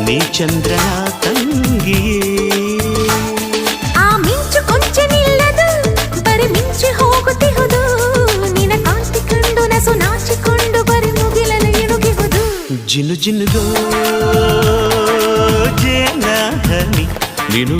ನೀ ಚಂದ್ರನ ತಂಗಿಯೇ. ಆ ಮಿಂಚು ಕೊಂಚ ನಿಲ್ಲದು, ಬರಿ ಮಿಂಚಿ ಹೋಗುತ್ತಿಹುದು. ನಿನ ಕಾಂತಿ ಕಂಡು ನಸು ನಾಚಿಕೊಂಡು ಬರಿ ಮುಗಿಲಲು ಇಣುಗಿಹುದು. ಜಿನು ಜಿನುಗೋ ಜೇನ ಹನಿ, ನೀನು